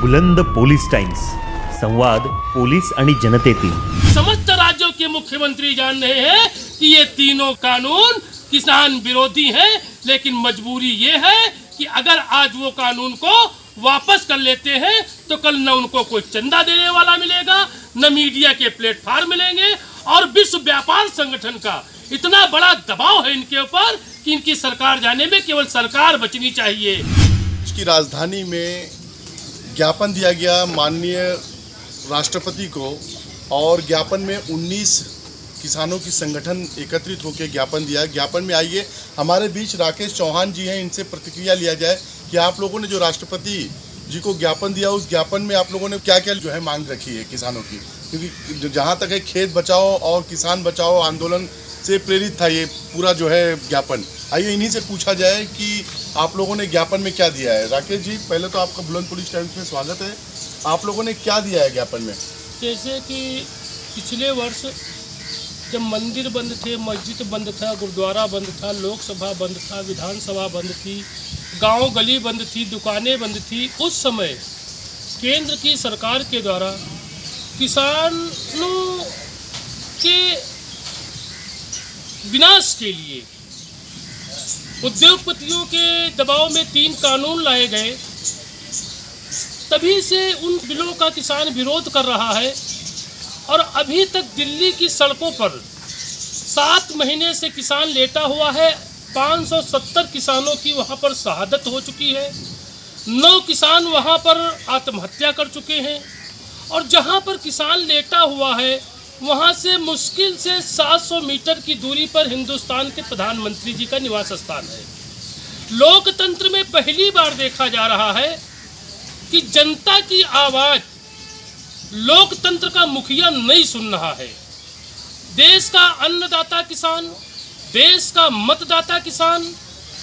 बुलंद police times, संवाद police आणि जनतेतील। समस्त राज्यों के मुख्यमंत्री जान रहे हैं कि ये तीनों कानून किसान विरोधी हैं, लेकिन मजबूरी ये है कि अगर आज वो कानून को वापस कर लेते हैं तो कल न उनको कोई चंदा देने वाला मिलेगा, न मीडिया के प्लेटफॉर्म मिलेंगे, और विश्व व्यापार संगठन का इतना बड़ा दबाव है इनके ऊपर कि इनकी सरकार जाने में केवल सरकार बचनी चाहिए। इसकी राजधानी में ज्ञापन दिया गया माननीय राष्ट्रपति को, और ज्ञापन में 19 किसानों की संगठन एकत्रित होकर ज्ञापन दिया। ज्ञापन में आइए, हमारे बीच राकेश चौहान जी हैं, इनसे प्रतिक्रिया लिया जाए कि आप लोगों ने जो राष्ट्रपति जी को ज्ञापन दिया, उस ज्ञापन में आप लोगों ने क्या क्या जो है मांग रखी है किसानों की, क्योंकि जहाँ तक है खेत बचाओ और किसान बचाओ आंदोलन से प्रेरित था ये पूरा जो है ज्ञापन। आइए इन्हीं से पूछा जाए कि आप लोगों ने ज्ञापन में क्या दिया है। राकेश जी, पहले तो आपका बुलंद पोलीस टाइम्स में स्वागत है। आप लोगों ने क्या दिया है ज्ञापन में? जैसे कि पिछले वर्ष जब मंदिर बंद थे, मस्जिद बंद था, गुरुद्वारा बंद था, लोकसभा बंद था, विधानसभा बंद थी, गांव गली बंद थी, दुकानें बंद थी, उस समय केंद्र की सरकार के द्वारा किसानों के विनाश के लिए उद्योगपतियों के दबाव में 3 कानून लाए गए। तभी से उन बिलों का किसान विरोध कर रहा है, और अभी तक दिल्ली की सड़कों पर 7 महीने से किसान लेटा हुआ है। 570 किसानों की वहां पर शहादत हो चुकी है, 9 किसान वहां पर आत्महत्या कर चुके हैं, और जहां पर किसान लेटा हुआ है वहां से मुश्किल से 700 मीटर की दूरी पर हिंदुस्तान के प्रधानमंत्री जी का निवास स्थान है। लोकतंत्र में पहली बार देखा जा रहा है कि जनता की आवाज लोकतंत्र का मुखिया नहीं सुन रहा है। देश का अन्नदाता किसान, देश का मतदाता किसान,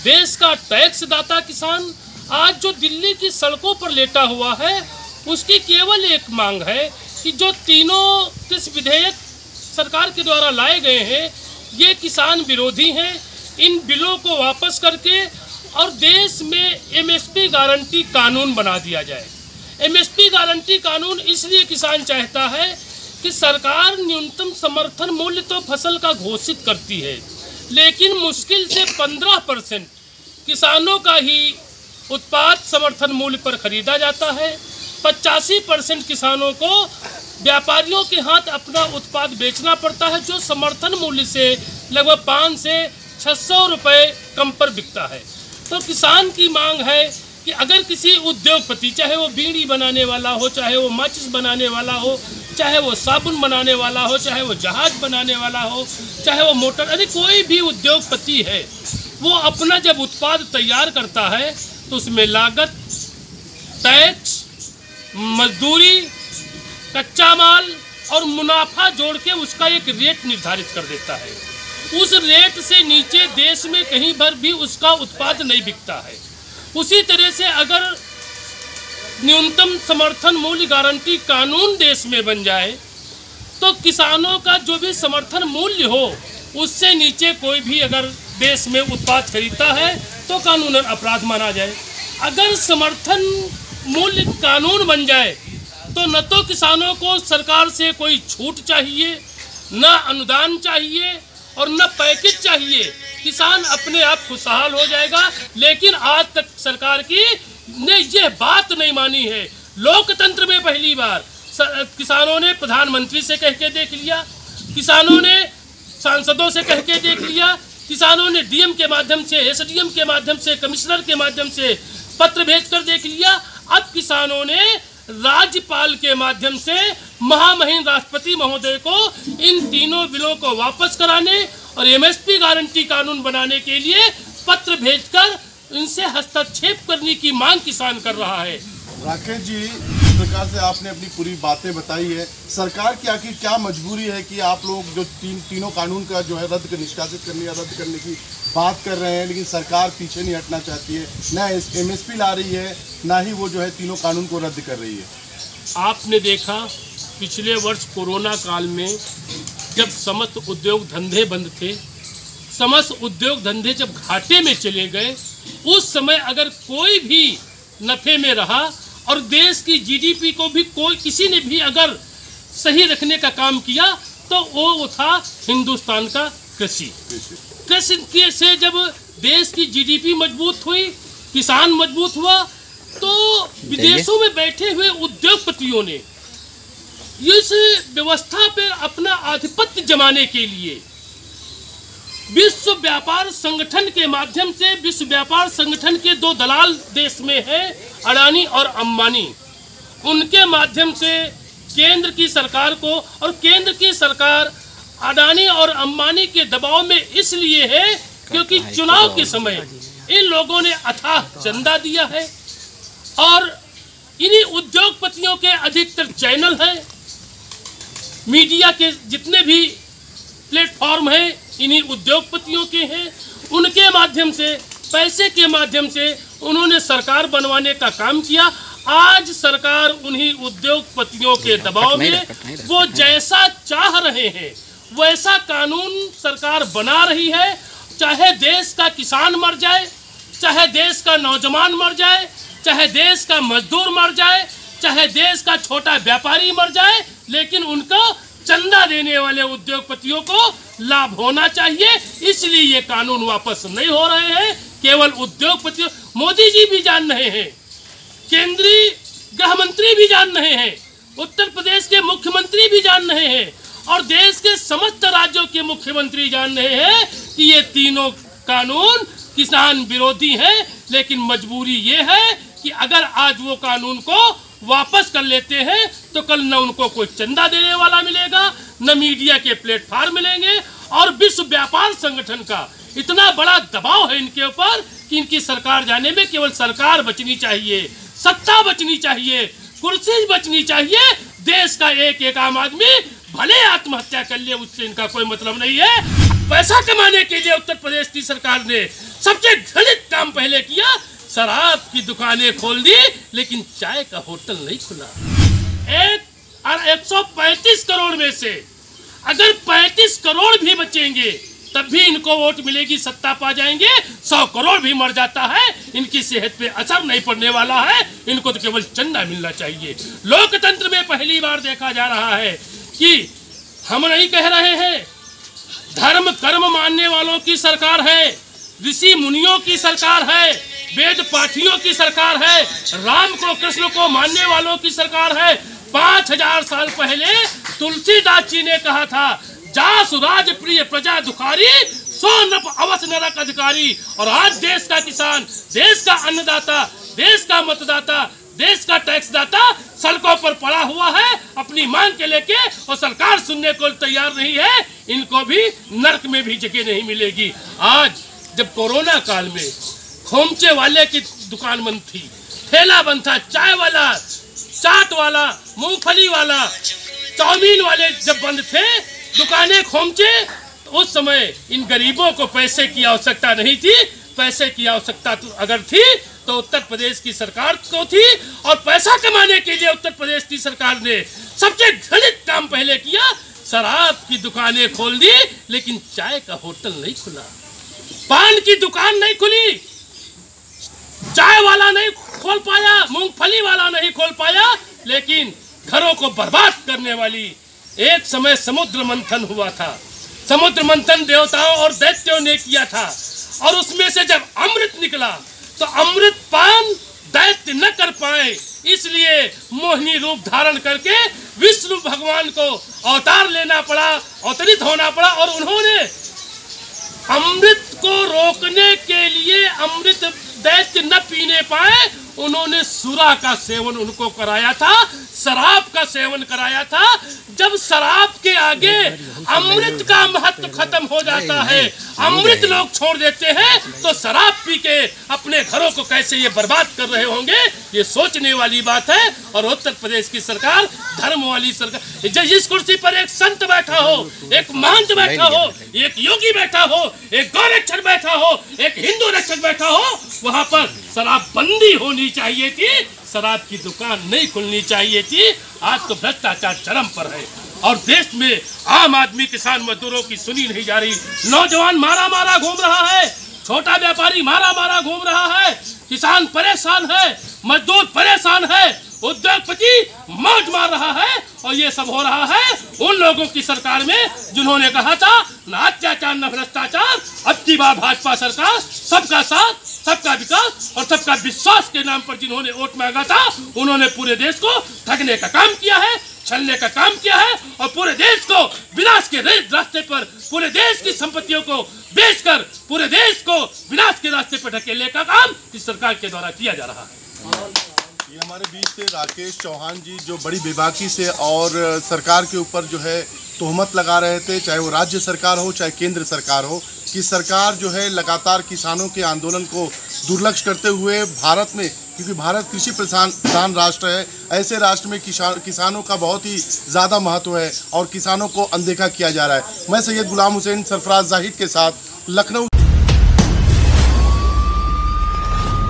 देश का टैक्स दाता किसान आज जो दिल्ली की सड़कों पर लेटा हुआ है, उसकी केवल एक मांग है कि जो तीनों कृषि विधेयक सरकार के द्वारा लाए गए हैं ये किसान विरोधी हैं। इन बिलों को वापस करके और देश में एमएसपी गारंटी कानून बना दिया जाए। एमएसपी गारंटी कानून इसलिए किसान चाहता है कि सरकार न्यूनतम समर्थन मूल्य तो फसल का घोषित करती है, लेकिन मुश्किल से 15% किसानों का ही उत्पाद समर्थन मूल्य पर खरीदा जाता है। 85% किसानों को व्यापारियों के हाथ अपना उत्पाद बेचना पड़ता है, जो समर्थन मूल्य से लगभग 500 से 600 रुपये कम पर बिकता है। तो किसान की मांग है कि अगर किसी उद्योगपति, चाहे वो बीड़ी बनाने वाला हो, चाहे वो माचिस बनाने वाला हो, चाहे वो साबुन बनाने वाला हो, चाहे वो जहाज बनाने वाला हो, चाहे वो मोटर, अरे कोई भी उद्योगपति है, वो अपना जब उत्पाद तैयार करता है तो उसमें लागत, टैक्स, मजदूरी, कच्चा माल और मुनाफा जोड़ के उसका एक रेट निर्धारित कर देता है। उस रेट से नीचे देश में कहीं पर भी उसका उत्पाद नहीं बिकता है। उसी तरह से अगर न्यूनतम समर्थन मूल्य गारंटी कानून देश में बन जाए तो किसानों का जो भी समर्थन मूल्य हो उससे नीचे कोई भी अगर देश में उत्पाद खरीदता है तो कानूनन अपराध माना जाए। अगर समर्थन मूल्य कानून बन जाए तो न तो किसानों को सरकार से कोई छूट चाहिए, न अनुदान चाहिए और न पैकेज चाहिए। किसान अपने आप खुशहाल हो जाएगा। लेकिन आज तक सरकार की ने यह बात नहीं मानी है। लोकतंत्र में पहली बार किसानों ने प्रधानमंत्री से कह के देख लिया, किसानों ने सांसदों से कह के देख लिया, किसानों ने डीएम के माध्यम से, एसडीएम के माध्यम से, कमिश्नर के माध्यम से पत्र भेजकर देख लिया। अब किसानों ने राज्यपाल के माध्यम से महामहिम राष्ट्रपति महोदय को इन तीनों बिलों को वापस कराने और एमएसपी गारंटी कानून बनाने के लिए पत्र भेजकर इनसे हस्तक्षेप करने की मांग किसान कर रहा है। राकेश जी, इस प्रकार से आपने अपनी पूरी बातें बताई है। सरकार की आखिर क्या मजबूरी है कि आप लोग जो तीनों कानून का जो है निष्कासित करने या रद्द करने की बात कर रहे हैं, लेकिन सरकार पीछे नहीं हटना चाहती है, ना एमएसपी ला रही है, ना ही वो जो है तीनों कानून को रद्द कर रही है। आपने देखा पिछले वर्ष कोरोना काल में जब समस्त उद्योग धंधे बंद थे, समस्त उद्योग धंधे जब घाटे में चले गए, उस समय अगर कोई भी नफे में रहा और देश की जीडीपी को भी किसी ने भी अगर सही रखने का काम किया तो वो था हिंदुस्तान का कृषि। कृषि से जब देश की जीडीपी मजबूत हुई, किसान मजबूत हुआ, तो विदेशों में बैठे हुए उद्योगपतियों ने इस व्यवस्था पर अपना आधिपत्य जमाने के लिए विश्व व्यापार संगठन के माध्यम से, विश्व व्यापार संगठन के दो दलाल देश में हैं, अडानी और अंबानी, उनके माध्यम से केंद्र की सरकार को, और केंद्र की सरकार अडानी और अंबानी के दबाव में इसलिए है क्योंकि चुनाव के समय इन लोगों ने अथाह चंदा दिया है और इन्हीं उद्योगपतियों के अधिकतर चैनल हैं, मीडिया के जितने भी प्लेटफॉर्म हैं इन्हीं उद्योगपतियों के हैं। उनके माध्यम से, पैसे के माध्यम से उन्होंने सरकार बनवाने का काम किया। आज सरकार उन्हीं उद्योगपतियों के दबाव में वो जैसा चाह रहे हैं वैसा कानून सरकार बना रही है। चाहे देश का किसान मर जाए, चाहे देश का नौजवान मर जाए, चाहे देश का मजदूर मर जाए, चाहे देश का छोटा व्यापारी मर जाए, लेकिन उनको चंदा देने वाले उद्योगपतियों को लाभ होना चाहिए। इसलिए ये कानून वापस नहीं हो रहे हैं। केवल उद्योगपतियों, मोदी जी भी जान रहे हैं, केंद्रीय गृह मंत्री भी जान रहे हैं, उत्तर प्रदेश के मुख्यमंत्री भी जान रहे हैं और देश के समस्त राज्यों के मुख्यमंत्री जान रहे हैं कि ये तीनों कानून किसान विरोधी हैं। लेकिन मजबूरी ये है कि अगर आज वो कानून को वापस कर लेते हैं तो कल न उनको कोई चंदा देने वाला मिलेगा, न मीडिया के प्लेटफॉर्म मिलेंगे, और विश्व व्यापार संगठन का इतना बड़ा दबाव है इनके ऊपर कि इनकी सरकार जाने में केवल सरकार बचनी चाहिए, सत्ता बचनी चाहिए, कुर्सी बचनी चाहिए। देश का एक एक आम आदमी भले आत्महत्या कर ले, उससे इनका कोई मतलब नहीं है। पैसा कमाने के लिए उत्तर प्रदेश की सरकार ने सबसे घृणित काम पहले किया, शराब की दुकानें खोल दी लेकिन चाय का होटल नहीं खुला। 135 करोड़ में से अगर 35 करोड़ भी बचेंगे तब भी इनको वोट मिलेगी, सत्ता पा जाएंगे। 100 करोड़ भी मर जाता है, इनकी सेहत पे असर नहीं पड़ने वाला है, इनको तो केवल चंदा मिलना चाहिए। लोकतंत्र में पहली बार देखा जा रहा है कि हम नहीं कह रहे हैं, धर्म कर्म मानने वालों की सरकार है, ऋषि मुनियों की सरकार है, वेद पाठियों की सरकार है, राम को कृष्ण को मानने वालों की सरकार है। 5000 साल पहले तुलसीदास जी ने कहा था, जा सुराज प्रिय प्रजा दुखारी, सो नप अवस नरक अधिकारी। और आज देश का किसान, देश का अन्नदाता, देश का मतदाता, देश का टैक्स दाता सड़कों पर पड़ा हुआ है अपनी मांग के लेके, और सरकार सुनने को तैयार नहीं है। इनको भी नरक में भी जगह नहीं मिलेगी। आज जब कोरोना काल में खोमचे वाले की दुकान बंद थी, ठेला बंद था, चाय वाला, चाट वाला, मूंगफली वाला, चाउमीन वाले जब बंद थे, दुकानें खोमचे, तो उस समय इन गरीबों को पैसे की आवश्यकता नहीं थी। पैसे की आवश्यकता तो अगर थी तो उत्तर प्रदेश की सरकार को थी, और पैसा कमाने के लिए उत्तर प्रदेश की सरकार ने सबसे घृणित काम पहले किया, शराब की दुकानें खोल दी लेकिन चाय का होटल नहीं खुला, पान की दुकान नहीं खुली, चाय वाला नहीं खोल पाया, मूंगफली वाला नहीं खोल पाया, लेकिन घरों को बर्बाद करने वाली एक समय समुद्र मंथन हुआ था। समुद्र मंथन देवताओं और दैत्यों ने किया था, और उसमें से जब अमृत निकला तो अमृत पान दैत्य न कर पाए, इसलिए मोहिनी रूप धारण करके विष्णु भगवान को अवतार लेना पड़ा, अवतरित होना पड़ा, और उन्होंने अमृत को रोकने के लिए, अमृत दैत्य न पीने पाए, उन्होंने सुरा का सेवन उनको कराया था, शराब का सेवन कराया था। जब शराब के आगे अमृत का महत्व खत्म हो जाता है, अमृत लोग छोड़ देते हैं, तो शराब पी के अपने घरों को कैसे ये बर्बाद कर रहे होंगे, ये सोचने वाली बात है। और उत्तर प्रदेश की सरकार धर्म वाली सरकार, जिस कुर्सी पर एक संत बैठा हो, एक महंत बैठा हो, एक योगी बैठा हो, एक गौ रक्षक बैठा हो, एक हिंदू रक्षक बैठा हो, वहां पर शराब बंदी होनी चाहिए थी, शराब की दुकान नहीं खुलनी चाहिए थी। आज तो भ्रष्टाचार चरम पर है, और देश में आम आदमी, किसान, मजदूरों की सुनी नहीं जा रही। नौजवान मारा मारा घूम रहा है, छोटा व्यापारी मारा मारा घूम रहा है, किसान परेशान है, मजदूर परेशान है, उद्योगपति मौज मार रहा है, और ये सब हो रहा है उन लोगों की सरकार में जिन्होंने कहा था न अत्याचार न भ्रष्टाचार। अब की बार भाजपा सरकार सबका साथ, सबका विकास और सबका विश्वास के नाम पर जिन्होंने वोट मांगा था, उन्होंने पूरे देश को ठगने का काम किया है, छलने का काम किया है, और पूरे देश को विनाश के रास्ते पर, पूरे देश की संपत्तियों को बेचकर पूरे देश को विनाश के रास्ते पर ढकेलने का काम इस सरकार के द्वारा किया जा रहा है। ये हमारे बीच थे राकेश चौहान जी, जो बड़ी बेबाकी से और सरकार के ऊपर जो है तोहमत लगा रहे थे, चाहे वो राज्य सरकार हो चाहे केंद्र सरकार हो, कि सरकार जो है लगातार किसानों के आंदोलन को दुर्लक्ष्य करते हुए भारत में, क्योंकि भारत कृषि प्रधान राष्ट्र है, ऐसे राष्ट्र में किसानों का बहुत ही ज़्यादा महत्व है और किसानों को अनदेखा किया जा रहा है। मैं सैयद गुलाम हुसैन सरफराज जाहिद के साथ लखनऊ।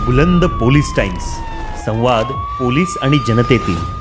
बुलंद पोलीस टाइम्स, संवाद पोलीस आणि जनतेतील।